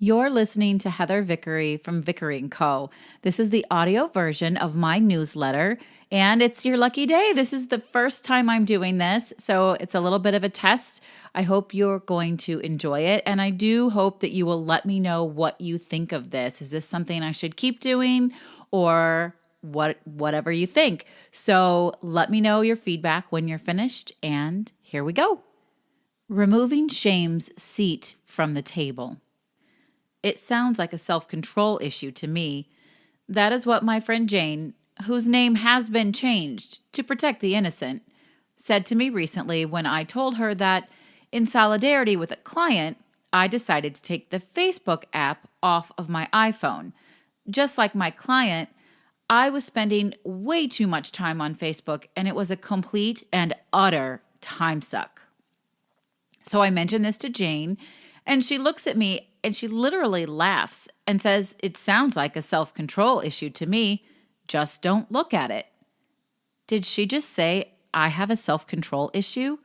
You're listening to Heather Vickery from Vickery & Co. This is the audio version of my newsletter, and it's your lucky day. This is the first time I'm doing this, so it's a little bit of a test. I hope you're going to enjoy it, and I do hope that you will let me know what you think of this. Is this something I should keep doing, or whatever you think? So let me know your feedback when you're finished, and here we go. Removing shame's seat from the table. It sounds like a self-control issue to me. That is what my friend Jane, whose name has been changed to protect the innocent, said to me recently when I told her that, in solidarity with a client, I decided to take the Facebook app off of my iPhone. Just like my client, I was spending way too much time on Facebook, and it was a complete and utter time suck. So I mentioned this to Jane, and she looks at me and she literally laughs and says, "It sounds like a self-control issue to me. Just don't look at it." Did she just say, I have a self-control issue?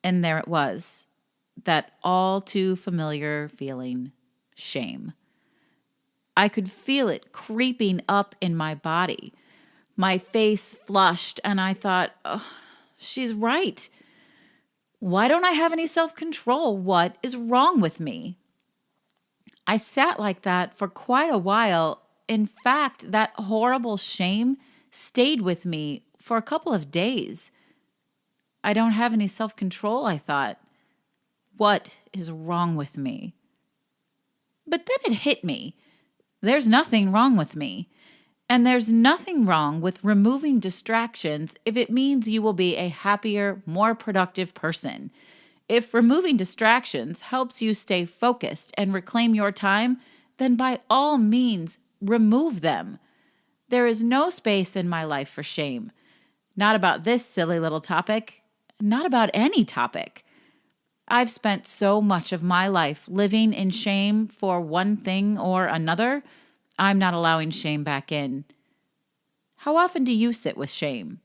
And there it was, that all too familiar feeling, shame. I could feel it creeping up in my body. My face flushed, and I thought, oh, she's right. Why don't I have any self-control? What is wrong with me? I sat like that for quite a while. In fact, that horrible shame stayed with me for a couple of days. I don't have any self-control, I thought. What is wrong with me? But then it hit me. There's nothing wrong with me. And there's nothing wrong with removing distractions if it means you will be a happier, more productive person. If removing distractions helps you stay focused and reclaim your time, then by all means, remove them. There is no space in my life for shame. Not about this silly little topic, not about any topic. I've spent so much of my life living in shame for one thing or another. I'm not allowing shame back in. How often do you sit with shame?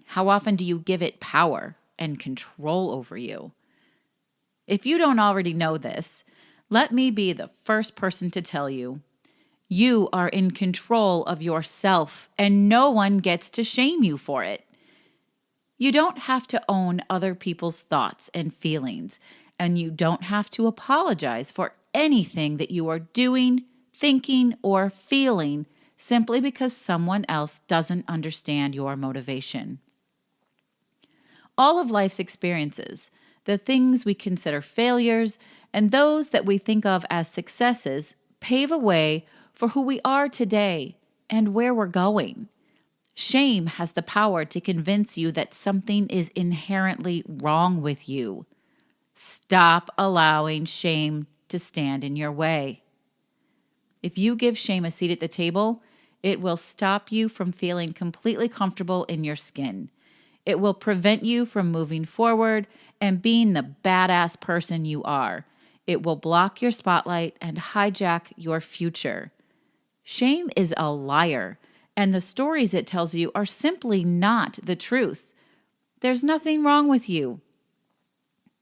How often do you give it power and control over you? If you don't already know this, let me be the first person to tell you, you are in control of yourself and no one gets to shame you for it. You don't have to own other people's thoughts and feelings, and you don't have to apologize for anything that you are doing, thinking, or feeling simply because someone else doesn't understand your motivation. All of life's experiences, the things we consider failures and those that we think of as successes, pave a way for who we are today and where we're going. Shame has the power to convince you that something is inherently wrong with you. Stop allowing shame to stand in your way. If you give shame a seat at the table, it will stop you from feeling completely comfortable in your skin. It will prevent you from moving forward and being the badass person you are. It will block your spotlight and hijack your future. Shame is a liar, and the stories it tells you are simply not the truth. There's nothing wrong with you.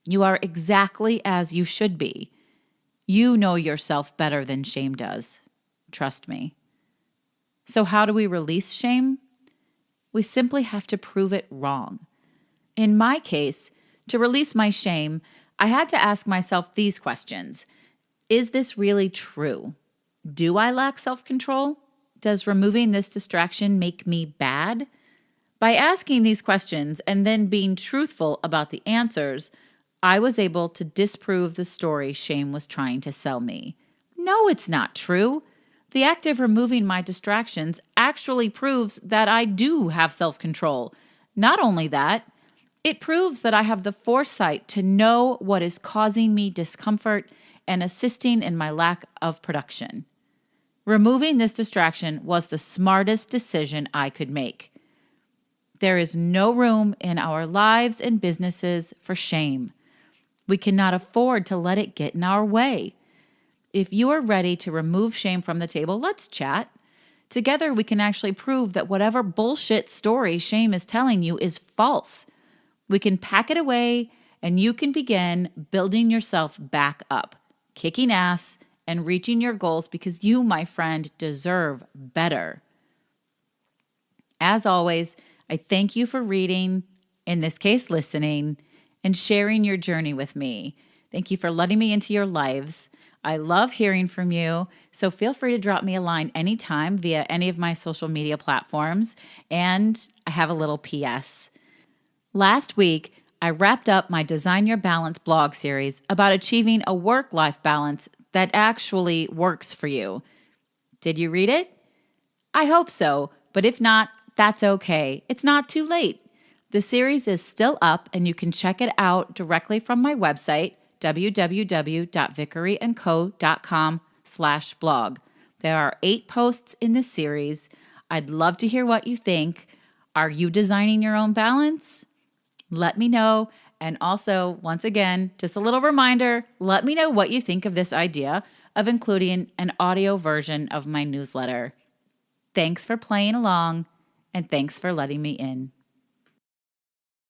You are exactly as you should be. You know yourself better than shame does. Trust me. So how do we release shame? We simply have to prove it wrong. In my case, to release my shame, I had to ask myself these questions. Is this really true? Do I lack self-control? Does removing this distraction make me bad? By asking these questions and then being truthful about the answers, I was able to disprove the story shame was trying to sell me. No, it's not true. The act of removing my distractions actually proves that I do have self-control. Not only that, it proves that I have the foresight to know what is causing me discomfort and assisting in my lack of production. Removing this distraction was the smartest decision I could make. There is no room in our lives and businesses for shame. We cannot afford to let it get in our way. If you are ready to remove shame from the table, let's chat. Together, we can actually prove that whatever bullshit story shame is telling you is false. We can pack it away, and you can begin building yourself back up. kicking ass, and reaching your goals because you, my friend, deserve better. As always, I thank you for reading, in this case, listening, and sharing your journey with me. Thank you for letting me into your lives. I love hearing from you, so feel free to drop me a line anytime via any of my social media platforms. And I have a little PS. Last week, I wrapped up my Design Your Balance blog series about achieving a work-life balance that actually works for you. Did you read it? I hope so, but if not, that's okay. It's not too late. The series is still up and you can check it out directly from my website, www.vickeryandco.com/blog. There are 8 posts in this series. I'd love to hear what you think. Are you designing your own balance? Let me know. And also, once again, just a little reminder, let me know what you think of this idea of including an audio version of my newsletter. Thanks for playing along, and thanks for letting me in.